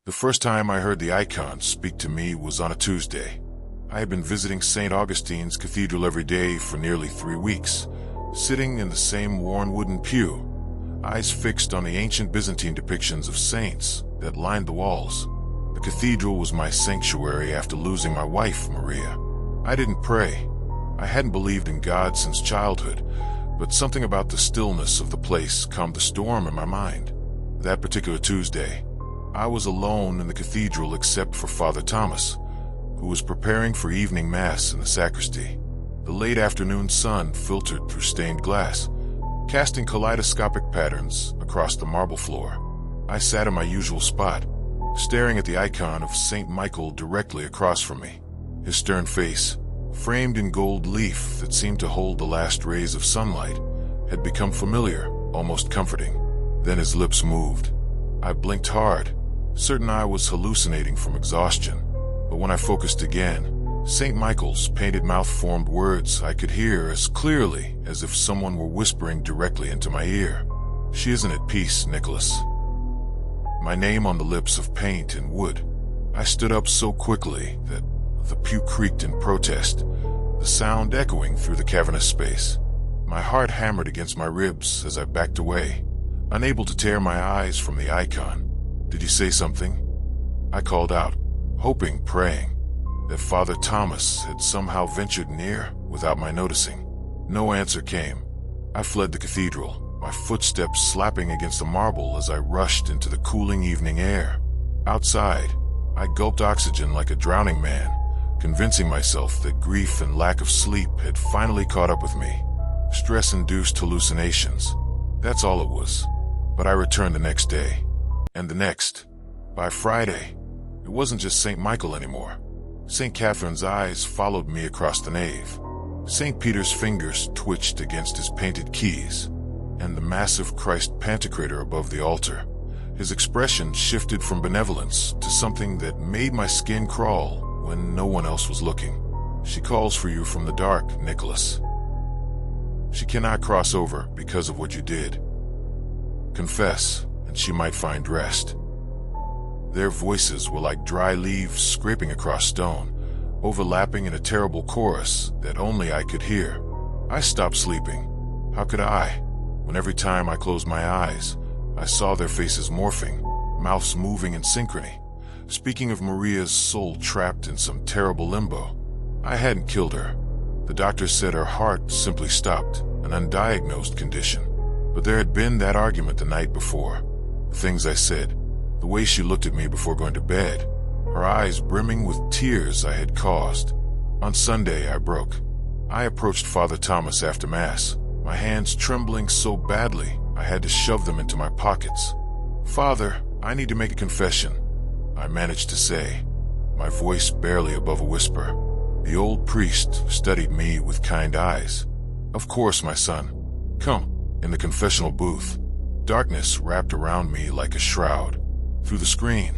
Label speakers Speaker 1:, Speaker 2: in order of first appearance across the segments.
Speaker 1: The first time I heard the icon speak to me was on a Tuesday. I had been visiting St. Augustine's Cathedral every day for nearly 3 weeks, sitting in the same worn wooden pew, eyes fixed on the ancient Byzantine depictions of saints that lined the walls. The cathedral was my sanctuary after losing my wife, Maria. I didn't pray. I hadn't believed in God since childhood, but something about the stillness of the place calmed the storm in my mind. That particular Tuesday, I was alone in the cathedral except for Father Thomas, who was preparing for evening mass in the sacristy. The late afternoon sun filtered through stained glass, casting kaleidoscopic patterns across the marble floor. I sat in my usual spot, staring at the icon of St. Michael directly across from me. His stern face, framed in gold leaf that seemed to hold the last rays of sunlight, had become familiar, almost comforting. Then his lips moved. I blinked hard, certain I was hallucinating from exhaustion. But when I focused again, St. Michael's painted mouth formed words I could hear as clearly as if someone were whispering directly into my ear. "She isn't at peace, Nicholas." My name on the lips of paint and wood. I stood up so quickly that the pew creaked in protest, the sound echoing through the cavernous space. My heart hammered against my ribs as I backed away, unable to tear my eyes from the icon. "Did you say something?" I called out, hoping, praying, that Father Thomas had somehow ventured near without my noticing. No answer came. I fled the cathedral, my footsteps slapping against the marble as I rushed into the cooling evening air. Outside, I gulped oxygen like a drowning man, convincing myself that grief and lack of sleep had finally caught up with me. Stress-induced hallucinations. That's all it was. But I returned the next day, and the next. By Friday, it wasn't just St. Michael anymore. St. Catherine's eyes followed me across the nave. St. Peter's fingers twitched against his painted keys, and the massive Christ Pantocrator above the altar. His expression shifted from benevolence to something that made my skin crawl when no one else was looking. "She calls for you from the dark, Nicholas. She cannot cross over because of what you did. Confess, and she might find rest." Their voices were like dry leaves scraping across stone, overlapping in a terrible chorus that only I could hear. I stopped sleeping. How could I, when every time I closed my eyes, I saw their faces morphing, mouths moving in synchrony, speaking of Maria's soul trapped in some terrible limbo. I hadn't killed her. The doctor said her heart simply stopped, an undiagnosed condition. But there had been that argument the night before. The things I said, the way she looked at me before going to bed, her eyes brimming with tears I had caused. On Sunday, I broke. I approached Father Thomas after Mass, my hands trembling so badly I had to shove them into my pockets. "Father, I need to make a confession," I managed to say, my voice barely above a whisper. The old priest studied me with kind eyes. "Of course, my son. Come." In the confessional booth, darkness wrapped around me like a shroud. Through the screen,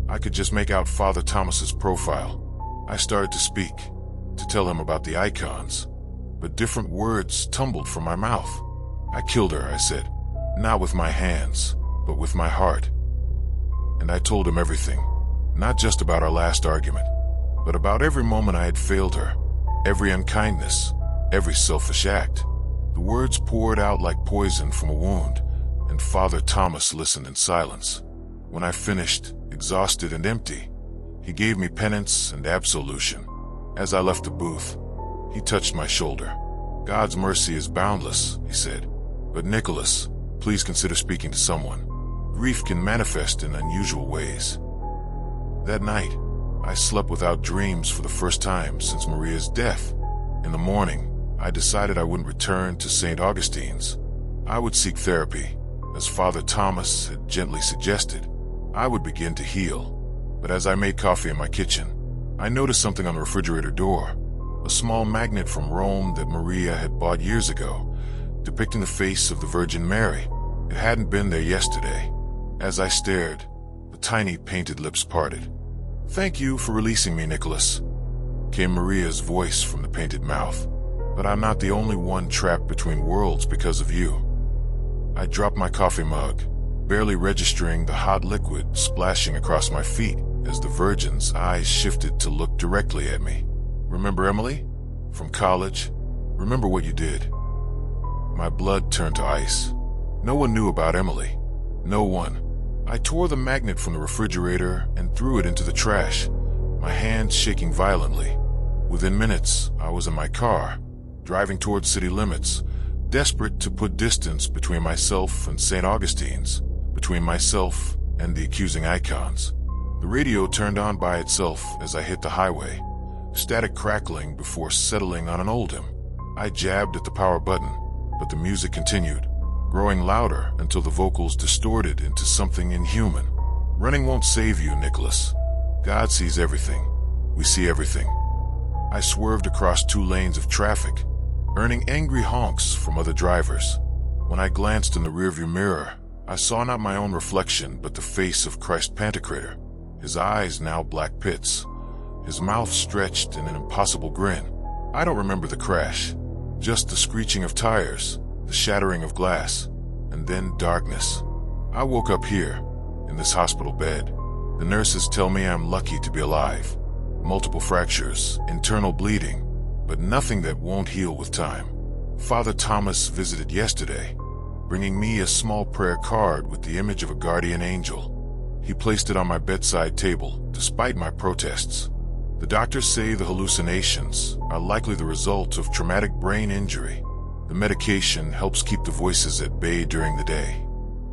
Speaker 1: I could just make out Father Thomas's profile. I started to speak, to tell him about the icons, but different words tumbled from my mouth. "I killed her," I said, "not with my hands, but with my heart." And I told him everything, not just about our last argument, but about every moment I had failed her, every unkindness, every selfish act. The words poured out like poison from a wound, and Father Thomas listened in silence. When I finished, exhausted and empty, he gave me penance and absolution. As I left the booth, he touched my shoulder. "God's mercy is boundless," he said. "But Nicholas, please consider speaking to someone. Grief can manifest in unusual ways." That night, I slept without dreams for the first time since Maria's death. In the morning, I decided I wouldn't return to St. Augustine's. I would seek therapy, as Father Thomas had gently suggested. I would begin to heal. But as I made coffee in my kitchen, I noticed something on the refrigerator door, a small magnet from Rome that Maria had bought years ago, depicting the face of the Virgin Mary. It hadn't been there yesterday. As I stared, the tiny painted lips parted. "Thank you for releasing me, Nicholas," came Maria's voice from the painted mouth. "But I'm not the only one trapped between worlds because of you." I dropped my coffee mug, barely registering the hot liquid splashing across my feet as the Virgin's eyes shifted to look directly at me. "Remember Emily? From college? Remember what you did?" My blood turned to ice. No one knew about Emily. No one. I tore the magnet from the refrigerator and threw it into the trash, my hands shaking violently. Within minutes, I was in my car, driving towards city limits, desperate to put distance between myself and St. Augustine's, between myself and the accusing icons. The radio turned on by itself as I hit the highway, static crackling before settling on an old hymn. I jabbed at the power button, but the music continued, growing louder until the vocals distorted into something inhuman. "Running won't save you, Nicholas. God sees everything. We see everything." I swerved across 2 lanes of traffic, earning angry honks from other drivers. When I glanced in the rearview mirror, I saw not my own reflection but the face of Christ Pantocrator, his eyes now black pits, his mouth stretched in an impossible grin. I don't remember the crash, just the screeching of tires, the shattering of glass, and then darkness. I woke up here, in this hospital bed. The nurses tell me I'm lucky to be alive. Multiple fractures, internal bleeding, but nothing that won't heal with time. Father Thomas visited yesterday, bringing me a small prayer card with the image of a guardian angel. He placed it on my bedside table, despite my protests. The doctors say the hallucinations are likely the result of traumatic brain injury. The medication helps keep the voices at bay during the day.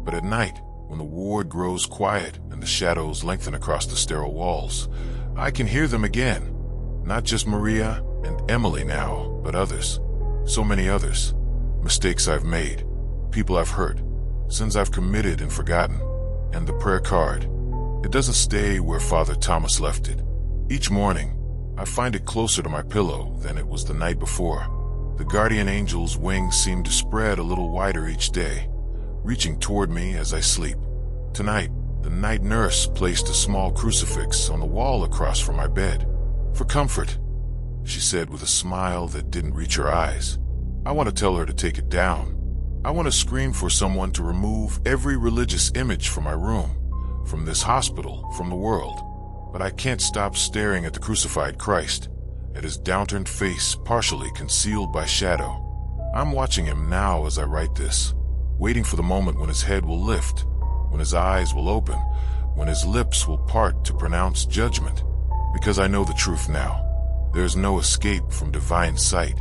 Speaker 1: But at night, when the ward grows quiet and the shadows lengthen across the sterile walls, I can hear them again. Not just Maria and Emily now, but others. So many others. Mistakes I've made, people I've hurt, sins I've committed and forgotten. And the prayer card, it doesn't stay where Father Thomas left it. Each morning, I find it closer to my pillow than it was the night before. The guardian angel's wings seem to spread a little wider each day, reaching toward me as I sleep. Tonight, the night nurse placed a small crucifix on the wall across from my bed. "For comfort," she said with a smile that didn't reach her eyes. I want to tell her to take it down. I want to scream for someone to remove every religious image from my room, from this hospital, from the world. But I can't stop staring at the crucified Christ, at his downturned face partially concealed by shadow. I'm watching him now as I write this, waiting for the moment when his head will lift, when his eyes will open, when his lips will part to pronounce judgment. Because I know the truth now. There's no escape from divine sight.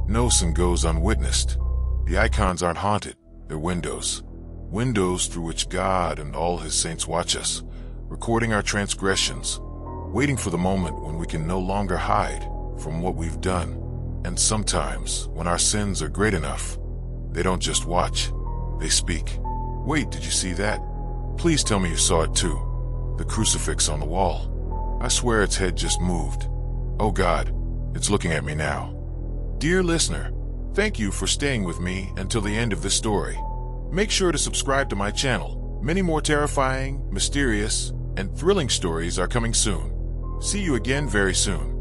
Speaker 1: No sin goes unwitnessed. The icons aren't haunted, they're windows. Windows through which God and all his saints watch us, recording our transgressions, waiting for the moment when we can no longer hide from what we've done. And sometimes, when our sins are great enough, they don't just watch, they speak. "Wait, did you see that? Please tell me you saw it too. The crucifix on the wall. I swear its head just moved. Oh God, it's looking at me now." Dear listener, thank you for staying with me until the end of this story. Make sure to subscribe to my channel. Many more terrifying, mysterious, and thrilling stories are coming soon. See you again very soon.